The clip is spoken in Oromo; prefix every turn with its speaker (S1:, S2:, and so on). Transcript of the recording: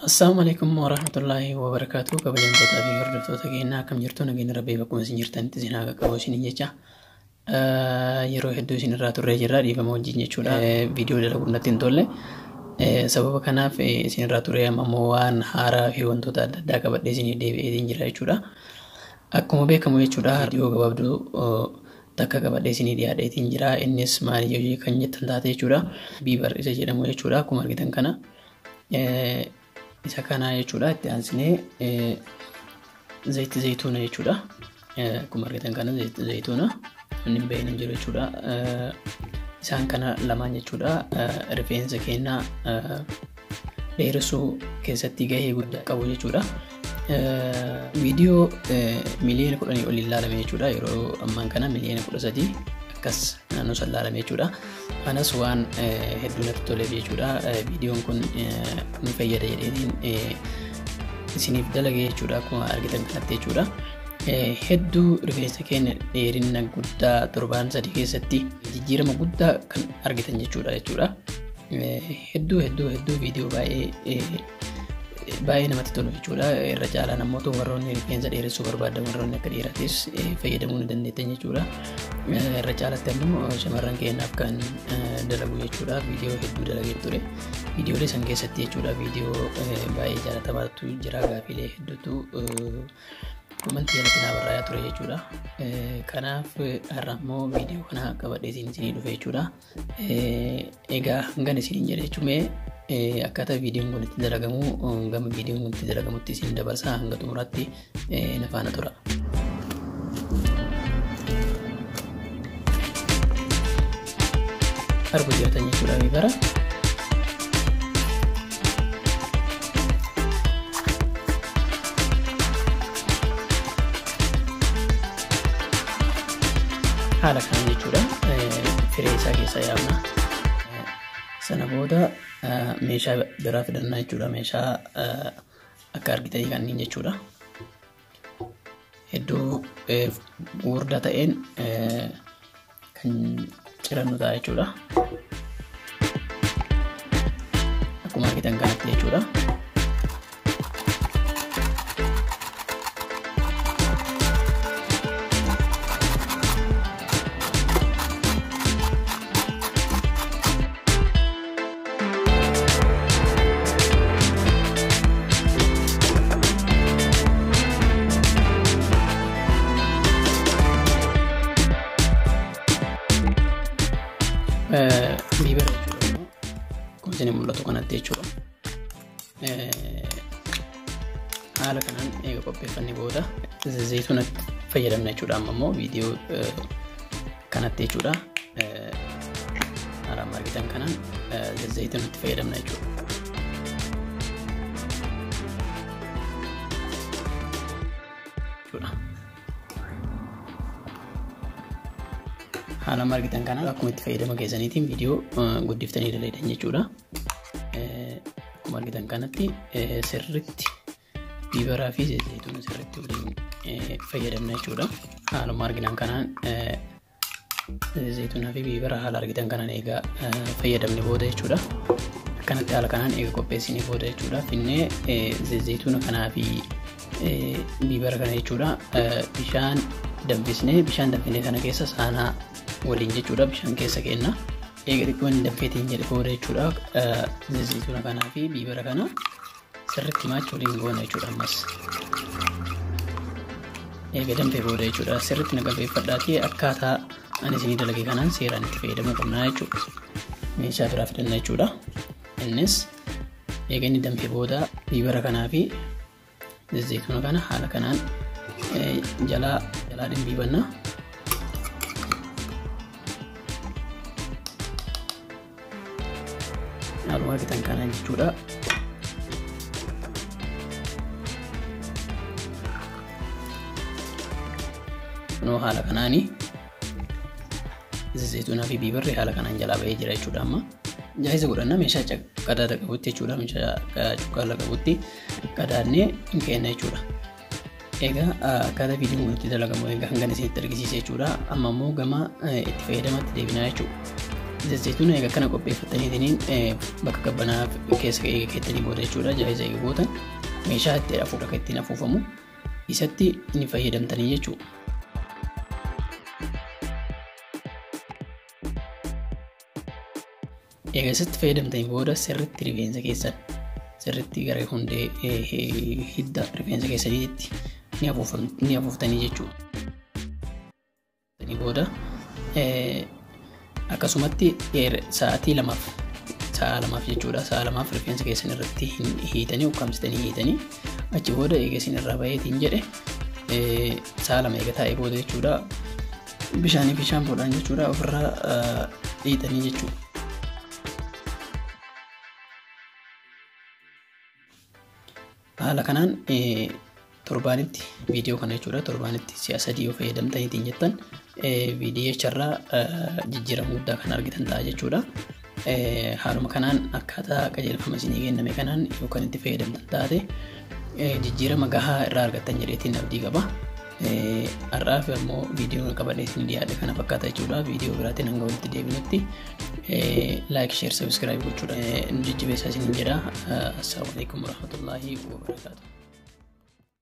S1: Assalamualaikum warahmatullahi wabarakatuh. Kabajan tota fi hordoftoota keenya akkam jirtu nageenya rabbii bakkuma isin jirtanitti isin haa qaqqabu isin jecha yeroo hedduu isin irraa turree jirra dhiifama wajjin jechuudha. Viidiyoo dalaguun natti hin tolle sababa kanaaf isin irraa turree ammoo waan haaraa fi wantoota adda addaa qabadhee isin deebi'ee jira jechuudha. Akkuma beekamu jechuudha viidiyoo gabaabduu takka qabadhee isin dhiyaadheetiin jira. Innis maali yoo kan jettan taate jechuudha. Biibar isa jedhamu jechuudha. Akkuma argitan kana isa kana jechuudha. Itti aansinee zayitii zayituuna jechuudha. Akkuma argitan kana zayitii zayituuna inni baay'een jiru jechuudha. Isaan kana lamaan jechuudha. Rifeensa keenya dheeressuu keessatti gahee guddaa qabu jechuudha. Viidiyoo miliyoona 10 ol ilaalame jechuudha. Yeroo ammaan kana miliyoona 13 akkas naannoo san ilaalame jechuudha. Anas waan hedduu natti toleef jechuudha. Viidiyoon kun ni fayyada jedheen isiniif dalage jechuudha. Akkuma argitan kanatti jechuudha. Hedduu rifeensa keenya dheerina guddaa 7 keessatti jijjiirama guddaa kan argitan jechuudha. Hedduu viidiyoo baay'ee namatti tolu jechuudha. Irra caalaan ammoo warroonni rifeensa dheeressuu barbaadan warroonni akka dhiiratis fayyadamuu ni dandeettan jechuudha. Irra caalaatti ammoo shamarran keenyaaf kan dalagu jechuudha. Viidiyoo hedduu dalagee ture. Viidiyoolee san keessatti jechuudha viidiyoo baay'ee jaalatamaatu jira. Gaafiilee hedduutu komentii irratti na barreessaa ture jechuudha. Kanaaf har'a ammoo viidiyoo kana qabadhee isinii dhufe jechuudha. Egaa hangan isiniin jedhe jechuun akkaataa viidiyoon kun itti dalagamu gama viidiyoon kun itti dalagamutti isin dabarsaa hanga xumuraatti na faana tura. Arguu jirtan jechuudha biibara. Haala kana jechuudha. Firee isaa keessaa yaafna. Sana booda meeshaa biraa fidannaa jechuudha. Meeshaa akka argitanii kanneen jechuudha. Hedduu gurguddaa ta'een kan cirannu ta'a jechuudha. Akkuma argitan kanatti jechuudha. Biibara jechuudha. Kun isin mul'atu kanatti jechuudha. Haala kanaan eega qopheeffannee booda zayituuna fayyadamna jechuudha. Amma immoo viidiyoo kanatti jechuudha. Haala amma argitan kanaan zayituuna itti fayyadamna jechuudha. Haala amma argitan kana akkuma itti fayyadama keessaniitiin viidiyoo guddiftanii dalagan jechuudha. Akkuma argitan kanatti sirriitti biibaraa fi zayituuna sirriitti waliin fayyadamna jechuudha. Haaluma argitan kanaan zayituunaa fi biibara haala argitan kanaan eegaa fayyadamne booda jechuudha. Akkanatti haala kanaan eega qopheessinee booda jechuudha. Finnee zayituuna kanaa fi biibara kana jechuudha. Bishaan danfisnee kana keessa saanaa waliin jechuudha. Bishaan keessa kenna eega xiqqoo hin danfeetiin jedhe booda jechuudha. Zayituuna kanaa fi biibara kana sirriitti maacha waliin goona jechuudha. Ammas eega danfee booda jechuudha. Sirriitti naqalbeeffadhaatii akkaataa ani isinii dalage kanaan seeraan itti fayyadamuu qabna jechuudha. Meeshaa biraa fidanna jechuudha. Innis eega inni danfee booda biibara kanaa fi zayituuna kana haala kanaan jalaa dhimbiibanna. Haaluma argitan kana jechuudha. Kunoo haala kanaani zayituunaa fi biibarri haala kanaan jalaa bahee jira jechuudha. Amma jaayisa godhanna meeshaa qadaada qabutti jechuudha. Meeshaa cuqqaala qabutti qadaadnee hin kenna jechuudha. Egaa akkaataa viidiyoon kun itti dalagamu egaa hangan isinitti argisiise jechuudha. Amma immoo gama itti fayyadamatti deebinaa jechuudha. zayituuna egaa kana qopheeffataniitiin bakka qabbanaa keessa keettanii booda jechuudha. Jaayiza eegootan meeshaa itti afuudha kan ittiin afuufamu isatti ni fayyadamtanii jechuudha. Egaa isatti fayyadamtanii booda sirriitti rifeensa keessan sirriitti gara hundee hidda rifeensa keessaniitti ni afuuftanii jechuudha. Booda akkasumatti sa'aatii lamaaf jechuudha. Sa'a lamaaf rifeensa keessan irratti hiitanii ukkaamsitanii hiitanii achi booda eega isin irraa baheetiin jedhe sa'a lama eega taa'ee booda jechuudha. Bishaanii fi shaampoodhaan jechuudha ofirraa hiitanii jechuudha. Haala kanaan torbaanitti viidiyoo kana jechuudha. Torbaanitti si'a 3 yoo fayyadamtaniitiin jettan viidiyoo charraa jijjiirama guddaa kan argitan ta'a jechuudha. Haaluma kanaan akkaataa qajeelfama isinii kenname kanaan yookaan itti fayyadamtan taate jijjiirama gahaa irraa argattan jedheetiin abdii qaba. Har'aaf immoo viidiyoo qabadhee isin dhiyaadhe kana fakkaata jechuudha. Viidiyoo biraatiin hanga walitti deebinutti like, share, subscribe gochuudha nu jajjabeessaa isin jedha. Assalaamu alaykum warahmatullaahi wabarakaatuh.